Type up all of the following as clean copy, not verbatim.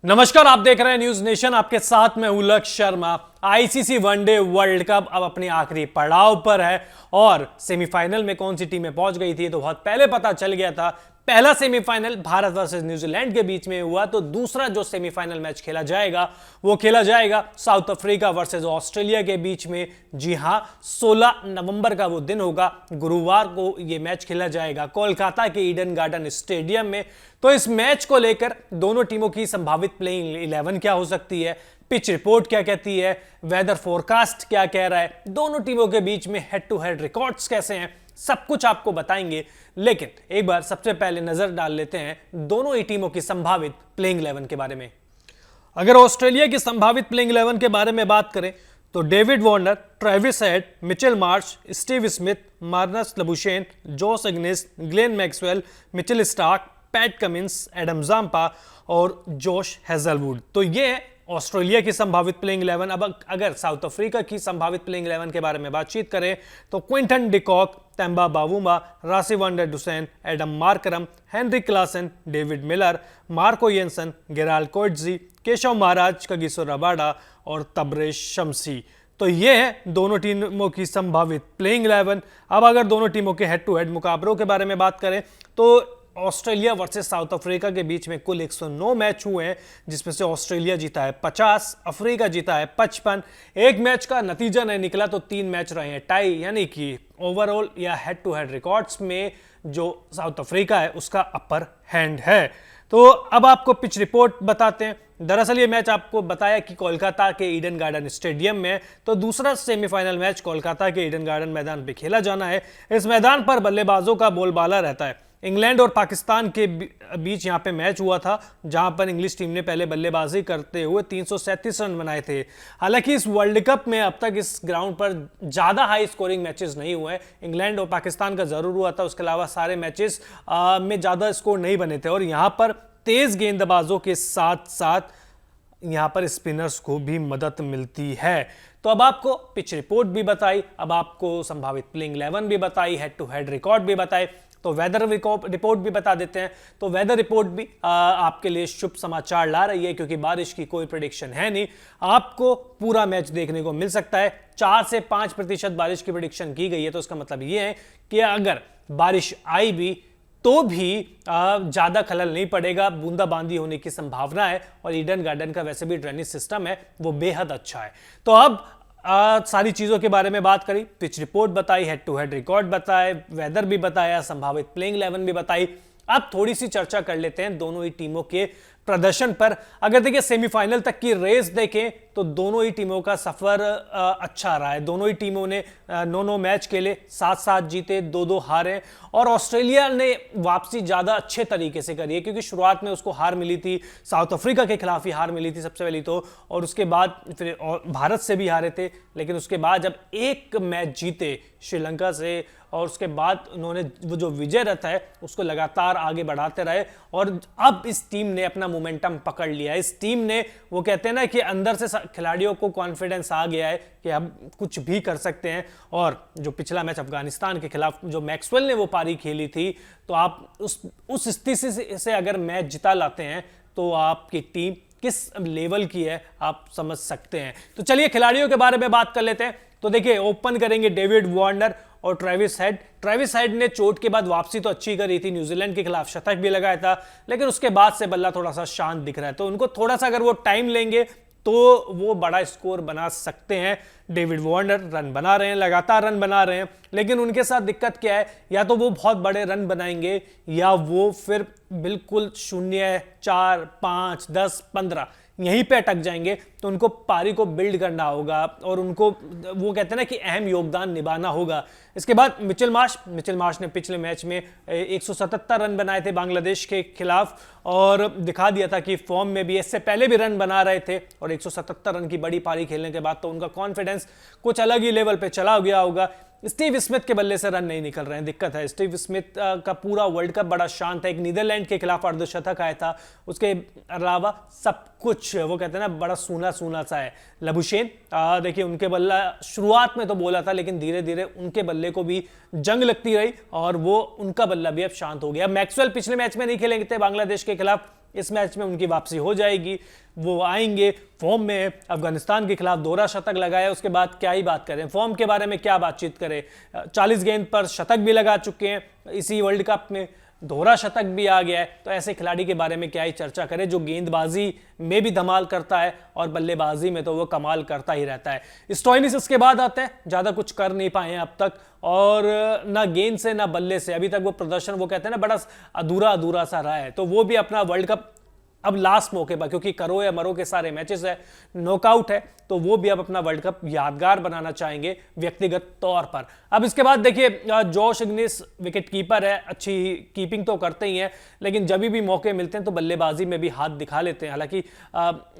नमस्कार, आप देख रहे हैं न्यूज नेशन। आपके साथ मैं हूं लक्ष्य Sharma. ICC one day world cup अब अपने आखिरी पड़ाव पर है और सेमीफाइनल में कौन सी टीमें पहुंच गई थी तो बहुत पहले पता चल गया था। पहला सेमीफाइनल भारत वर्सेस न्यूजीलैंड के बीच में हुआ, तो दूसरा जो सेमीफाइनल मैच खेला जाएगा वो खेला जाएगा साउथ अफ्रीका वर्सेस ऑस्ट्रेलिया के बीच में। जी हां, 16 नवंबर का वो दिन होगा, गुरुवार को ये मैच खेला जाएगा कोलकाता के ईडन गार्डन स्टेडियम में। तो इस मैच को लेकर दोनों टीमों की संभावित प्लेइंग 11 क्या हो सकती है, पिच रिपोर्ट क्या कहती है, वेदर फोरकास्ट क्या कह रहा है, दोनों टीमों के बीच में हेड टू हेड रिकॉर्ड्स कैसे हैं, सब कुछ आपको बताएंगे। लेकिन एक बार सबसे पहले नजर डाल लेते हैं दोनों ही टीमों की संभावित प्लेइंग 11 के बारे में। अगर ऑस्ट्रेलिया की संभावित प्लेइंग 11 के बारे में बात करें तो David Warner, Travis Head, Mitchell Marsh, Steve Smith, Marnus Labuschagne, Josh Inglis, Glenn Maxwell, Mitchell Starc, Pat Cummins, Adam Zampa और जोश हेजलवुड। तो ये ऑस्ट्रेलिया की संभावित प्लेइंग 11। अब अगर साउथ अफ्रीका की संभावित प्लेइंग 11 के बारे में बातचीत करें तो Quinton de Kock, Temba Bavuma, Rassie van der Dussen, Adam Markram, Henry Klaasen, David Miller, Marco Jansen, गेराल Coetzee, Keshav Maharaj, Kagiso Rabada और तबरेश शमसी। तो ये है दोनों टीमों की संभावित प्लेइंग 11। अब अगर दोनों टीमों के हेड टू हेड मुकाबलों के बारे में बात करें तो ऑस्ट्रेलिया वर्सेस साउथ अफ्रीका के बीच में कुल 109 मैच हुए हैं, जिसमें से ऑस्ट्रेलिया जीता है 50, अफ्रीका जीता है 55। एक मैच का नतीजा नहीं निकला तो 3 मैच रहे हैं टाई, यानी कि ओवरऑल या हेड टू हेड रिकॉर्ड्स में जो साउथ अफ्रीका है उसका अपर हैंड है। तो अब आपको पिच रिपोर्ट बताते हैं। दरअसल ये मैच आपको बताया कि कोलकाता के ईडन गार्डन स्टेडियम में, तो दूसरा सेमीफाइनल मैच कोलकाता के ईडन गार्डन मैदान पे खेला जाना है। इस मैदान पर बल्लेबाजों का बोलबाला रहता है। इंग्लैंड और पाकिस्तान के बीच यहाँ पे मैच हुआ था, जहां पर इंग्लिश टीम ने पहले बल्लेबाजी करते हुए 337 रन बनाए थे। हालांकि इस वर्ल्ड कप में अब तक इस ग्राउंड पर ज्यादा हाई स्कोरिंग मैचेस नहीं हुए हैं। इंग्लैंड और पाकिस्तान का जरूर हुआ था, उसके अलावा सारे मैचेस में ज्यादा स्कोर नहीं बने थे। और यहाँ पर तेज गेंदबाजों के साथ साथ यहाँ पर स्पिनर्स को भी मदद मिलती है। तो अब आपको पिच रिपोर्ट भी बताई, अब आपको संभावित प्लेइंग 11 भी बताई, हेड टू हेड रिकॉर्ड भी बताए, तो वेदर रिपोर्ट भी बता देते हैं। तो वेदर रिपोर्ट भी आपके लिए शुभ समाचार ला रही है, क्योंकि बारिश की कोई प्रेडिक्शन है नहीं। आपको पूरा मैच देखने को मिल सकता है। 4 से 5% बारिश की प्रेडिक्शन की गई है, तो इसका मतलब ये है कि अगर बारिश आई भी तो भी ज्यादा खलल नहीं पड़ेगा, बूंदाबांदी होने की संभावना है। और ईडन गार्डन का वैसे भी ड्रेनेज सिस्टम है वो बेहद अच्छा है। तो अब सारी चीजों के बारे में बात करी, पिच रिपोर्ट बताई, हेड टू हेड रिकॉर्ड बताए, वेदर भी बताया, संभावित प्लेइंग 11 भी बताई। अब थोड़ी सी चर्चा कर लेते हैं दोनों ही टीमों के प्रदर्शन पर। अगर देखिए सेमीफाइनल तक की रेस देखें तो दोनों ही टीमों का सफर अच्छा रहा है। दोनों ही टीमों ने 9 मैच खेले, 7 जीते, 2 हारे। और ऑस्ट्रेलिया ने वापसी ज्यादा अच्छे तरीके से करी है, क्योंकि शुरुआत में उसको हार मिली थी, साउथ अफ्रीका के खिलाफ ही हार मिली थी सबसे पहली तो, और उसके बाद फिर भारत से भी हारे थे। लेकिन उसके बाद जब एक मैच जीते श्रीलंका से, और उसके बाद उन्होंने वो जो विजय रथ है उसको लगातार आगे बढ़ाते रहे। और अब इस टीम ने अपना मोमेंटम पकड़ लिया। इस टीम ने, वो कहते हैं ना कि अंदर से खिलाड़ियों को कॉन्फिडेंस आ गया है कि अब कुछ भी कर सकते हैं। और जो पिछला मैच अफगानिस्तान के खिलाफ जो मैक्सवेल ने वो पारी खेली थी, तो आप उस स्थिति से अगर मैच जिता लाते हैं तो आपकी टीम किस लेवल की है आप समझ सकते हैं। तो चलिए खिलाड़ियों के बारे में बात कर लेते हैं। तो देखिए, ओपन करेंगे डेविड वार्नर और ट्रेविस हेड। ट्रेविस हेड ने चोट के बाद वापसी तो अच्छी करी थी, न्यूजीलैंड के खिलाफ शतक भी लगाया था, लेकिन उसके बाद से बल्ला थोड़ा सा शांत दिख रहा है। तो उनको थोड़ा सा अगर वो टाइम लेंगे तो वो बड़ा स्कोर बना सकते हैं। डेविड वार्नर रन बना रहे हैं, लगातार रन बना रहे हैं, लेकिन उनके साथ दिक्कत क्या है, या तो वो बहुत बड़े रन बनाएंगे या वो फिर बिल्कुल 0, 4, 5, 10, 15 यहीं पे अटक जाएंगे। तो उनको पारी को बिल्ड करना होगा और उनको, वो कहते हैं ना कि अहम योगदान निभाना होगा। इसके बाद मिचेल मार्श ने पिछले मैच में 177 रन बनाए थे बांग्लादेश के खिलाफ, और दिखा दिया था कि फॉर्म में भी इससे पहले भी रन बना रहे थे। और 177 रन की बड़ी पारी खेलने के बाद तो उनका कॉन्फिडेंस कुछ अलग ही लेवल पे चला गया होगा। स्टीव स्मिथ के बल्ले से रन नहीं निकल रहे हैं, दिक्कत है। स्टीव स्मिथ का पूरा वर्ल्ड कप बड़ा शांत है। एक नीदरलैंड के खिलाफ अर्धशतक आया था, उसके अलावा सब कुछ वो कहते हैं ना बड़ा सूना सूना सा है। लबुशेन देखिए, उनके बल्ला शुरुआत में तो बोला था, लेकिन धीरे धीरे उनके बल्ले को भी जंग लगती रही और वो उनका बल्ला भी अब शांत हो गया। मैक्सवेल पिछले मैच में नहीं खेलेंगे थे बांग्लादेश के खिलाफ, इस मैच में उनकी वापसी हो जाएगी, वो आएंगे फॉर्म में। अफगानिस्तान के खिलाफ दोहरा शतक लगाया, उसके बाद क्या ही बात करें, फॉर्म के बारे में क्या बातचीत करें। 40 गेंद पर शतक भी लगा चुके हैं इसी वर्ल्ड कप में, दोहरा शतक भी आ गया है। तो ऐसे खिलाड़ी के बारे में क्या ही चर्चा करें, जो गेंदबाजी में भी धमाल करता है और बल्लेबाजी में तो वो कमाल करता ही रहता है। स्टोइनिस इसके बाद आते हैं, ज्यादा कुछ कर नहीं पाए हैं अब तक, और ना गेंद से ना बल्ले से अभी तक वो प्रदर्शन, वो कहते हैं ना, बड़ा अधूरा अधूरा सा रहा है। तो वो भी अपना वर्ल्ड कप अब लास्ट मौके पर, क्योंकि करो या मरो के सारे मैचेस है, नॉकआउट है, तो वो भी अब अपना वर्ल्ड कप यादगार बनाना चाहेंगे व्यक्तिगत तौर पर। अब इसके बाद देखिए, जोश इग्निस विकेट कीपर है, अच्छी कीपिंग तो करते ही हैं, लेकिन जब भी मौके मिलते हैं तो बल्लेबाजी में भी हाथ दिखा लेते हैं। हालांकि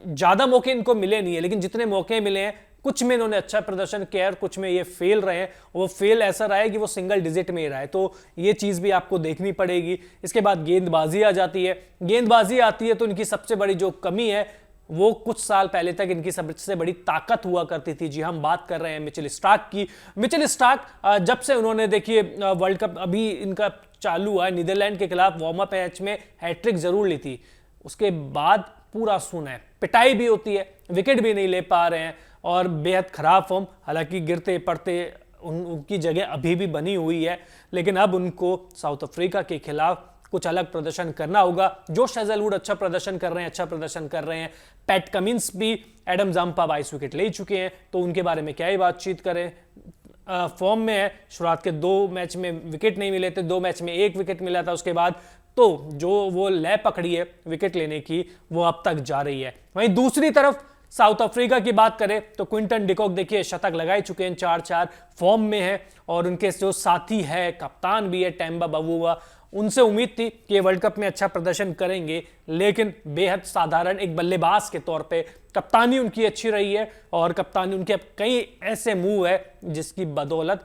ज्यादा मौके इनको मिले नहीं है, लेकिन जितने मौके मिले हैं कुछ में इन्होंने अच्छा प्रदर्शन किया है और कुछ में ये फेल रहे हैं। वो फेल ऐसा रहा है कि वो सिंगल डिजिट में ही रहा है, तो ये चीज भी आपको देखनी पड़ेगी। इसके बाद गेंदबाजी आ जाती है। गेंदबाजी आती है तो इनकी सबसे बड़ी जो कमी है, वो कुछ साल पहले तक इनकी सबसे बड़ी ताकत हुआ करती थी। जी, हम बात कर रहे हैं मिचेल स्टार्क की। मिचेल स्टार्क जब से उन्होंने, देखिए, वर्ल्ड कप अभी इनका चालू हुआ है, नीदरलैंड के खिलाफ वार्म अप मैच में हैट्रिक जरूर ली थी, उसके बाद पूरा सुना है, पिटाई भी होती है, विकेट भी नहीं ले पा रहे हैं और बेहद खराब फॉर्म। हालांकि गिरते पड़ते उनकी जगह अभी भी बनी हुई है, लेकिन अब उनको साउथ अफ्रीका के खिलाफ कुछ अलग प्रदर्शन करना होगा। जोश हेजलवुड अच्छा प्रदर्शन कर रहे हैं, पैट कमिंस भी, एडम जाम्पा 22 विकेट ले चुके हैं, तो उनके बारे में क्या ही बातचीत करें। फॉर्म में है, शुरुआत के 2 मैच में विकेट नहीं मिले थे, 2 मैच में 1 विकेट मिला था, उसके बाद तो जो वो लय पकड़ी है विकेट लेने की, वो अब तक जा रही है। वहीं दूसरी तरफ साउथ अफ्रीका की बात करें तो क्विंटन डिकॉक, देखिए, शतक लगाए चुके हैं, 4-4 फॉर्म में है, और उनके जो साथी है, कप्तान भी है टेम्बा बावुआ, उनसे उम्मीद थी कि ये वर्ल्ड कप में अच्छा प्रदर्शन करेंगे, लेकिन बेहद साधारण एक बल्लेबाज के तौर पे कप्तानी उनकी अच्छी रही है, और कप्तानी उनके अब कई ऐसे मूव है जिसकी बदौलत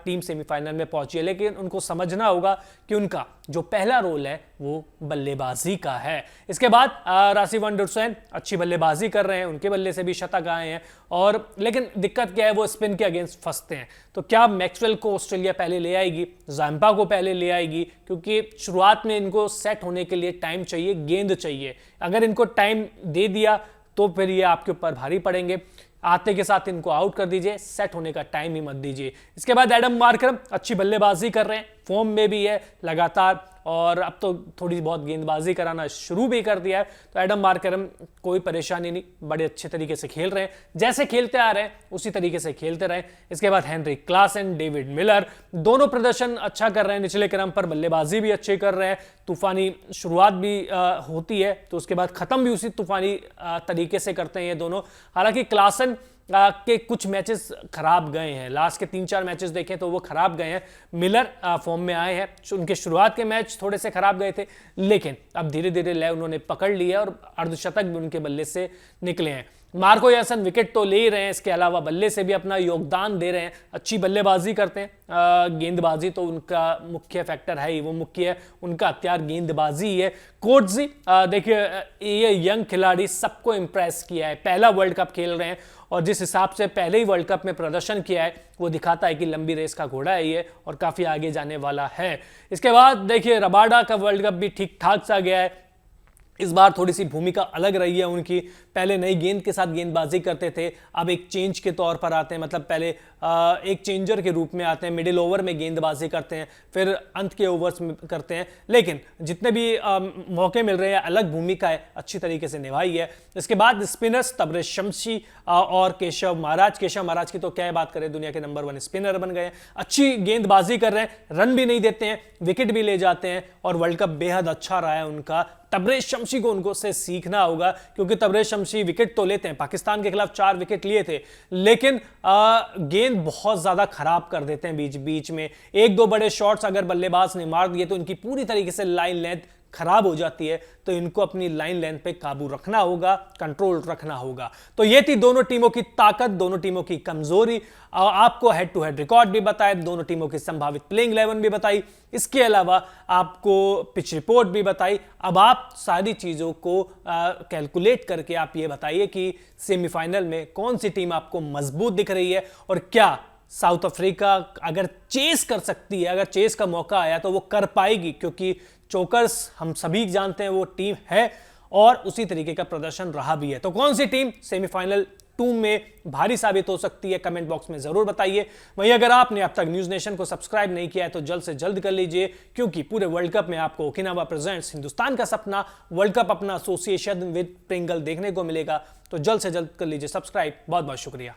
टीम सेमीफाइनल में पहुंची है। लेकिन उनको समझना होगा कि उनका जो पहला रोल है वो बल्लेबाजी का है। इसके बाद रासी वन डुरसेन अच्छी बल्लेबाजी कर रहे हैं, उनके बल्ले से भी शतक आए हैं, और लेकिन दिक्कत क्या है, वो स्पिन के अगेंस्ट फंसते हैं। तो क्या मैक्सवेल को ऑस्ट्रेलिया पहले ले आएगी, जाम्पा को पहले ले आएगी, क्योंकि शुरुआत में इनको सेट होने के लिए टाइम चाहिए, गेंद चाहिए। अगर इनको टाइम दे दिया तो फिर ये आपके ऊपर भारी पड़ेंगे। आते के साथ इनको आउट कर दीजिए, सेट होने का टाइम ही मत दीजिए। इसके बाद एडम मार्करम अच्छी बल्लेबाजी कर रहे हैं, फॉर्म में भी है लगातार, और अब तो थोड़ी बहुत गेंदबाजी कराना शुरू भी कर दिया है। तो एडम मार्करम कोई परेशानी नहीं, बड़े अच्छे तरीके से खेल रहे हैं, जैसे खेलते आ रहे हैं उसी तरीके से खेलते रहे। इसके बाद हेनरी क्लासन, डेविड मिलर, दोनों प्रदर्शन अच्छा कर रहे हैं, निचले क्रम पर बल्लेबाजी भी अच्छी कर रहे हैं। तूफानी शुरुआत भी होती है तो उसके बाद खत्म भी उसी तूफानी तरीके से करते हैं ये दोनों। हालांकि क्लासन के कुछ मैचेस खराब गए हैं, लास्ट के 3-4 मैचेस देखें तो वो खराब गए हैं। मिलर फॉर्म में आए हैं, उनके शुरुआत के मैच थोड़े से खराब गए थे, लेकिन अब धीरे धीरे लय उन्होंने पकड़ लिया और अर्धशतक भी उनके बल्ले से निकले हैं। मार्को यासन विकेट तो ले ही रहे हैं, इसके अलावा बल्ले से भी अपना योगदान दे रहे हैं, अच्छी बल्लेबाजी करते हैं। गेंदबाजी तो उनका मुख्य फैक्टर है ही, वो मुख्य है, उनका हथियार गेंदबाजी ही है। कोटजी, देखिए, ये यंग खिलाड़ी सबको इंप्रेस किया है, पहला वर्ल्ड कप खेल रहे हैं, और जिस हिसाब से पहले ही वर्ल्ड कप में प्रदर्शन किया है वो दिखाता है कि लंबी रेस का घोड़ा है ये, और काफी आगे जाने वाला है। इसके बाद देखिए, रबाडा का वर्ल्ड कप भी ठीक ठाक सा गया है। इस बार थोड़ी सी भूमिका अलग रही है उनकी, पहले नई गेंद के साथ गेंदबाजी करते थे, अब एक चेंज के तौर पर आते हैं, मतलब पहले एक चेंजर के रूप में आते हैं, मिडिल ओवर में गेंदबाजी करते हैं, फिर अंत के ओवर्स में करते हैं, लेकिन जितने भी मौके मिल रहे हैं अलग भूमिका है अच्छी तरीके से निभाई है। इसके बाद स्पिनर्स तबरेज शमशी और केशव महाराज की तो क्या बात करें, दुनिया के नंबर 1 स्पिनर बन गए, अच्छी गेंदबाजी कर रहे हैं, रन भी नहीं देते हैं, विकेट भी ले जाते हैं, और वर्ल्ड कप बेहद अच्छा रहा है उनका। तबरेज शमशी को उनको से सीखना होगा, क्योंकि तबरेज शमशी विकेट तो लेते हैं, पाकिस्तान के खिलाफ 4 विकेट लिए थे, लेकिन गेंद बहुत ज्यादा खराब कर देते हैं बीच बीच में। 1-2 बड़े शॉट्स अगर बल्लेबाज ने मार दिए तो इनकी पूरी तरीके से लाइन लेंथ खराब हो जाती है, तो इनको अपनी लाइन लेंथ पे काबू रखना होगा, कंट्रोल रखना होगा। तो ये थी दोनों टीमों की ताकत, दोनों टीमों की कमजोरी, आपको हेड टू हेड रिकॉर्ड भी बताया, दोनों टीमों की संभावित प्लेइंग 11 भी बताई, इसके अलावा आपको पिच रिपोर्ट भी बताई। अब आप सारी चीजों को कैलकुलेट करके आप ये बताइए कि सेमीफाइनल में कौन सी टीम आपको मजबूत दिख रही है, और क्या साउथ अफ्रीका अगर चेस कर सकती है, अगर चेस का मौका आया तो वो कर पाएगी, क्योंकि चोकर्स हम सभी जानते हैं वो टीम है, और उसी तरीके का प्रदर्शन रहा भी है। तो कौन सी टीम सेमीफाइनल 2 में भारी साबित हो सकती है, कमेंट बॉक्स में जरूर बताइए। वहीं अगर आपने अब तक न्यूज नेशन को सब्सक्राइब नहीं किया है तो जल्द से जल्द कर लीजिए, क्योंकि पूरे वर्ल्ड कप में आपको ओकिनावा प्रेजेंट्स हिंदुस्तान का सपना वर्ल्ड कप अपना एसोसिएशन विद प्रिंगल देखने को मिलेगा। तो जल्द से जल्द कर लीजिए सब्सक्राइब। बहुत बहुत शुक्रिया।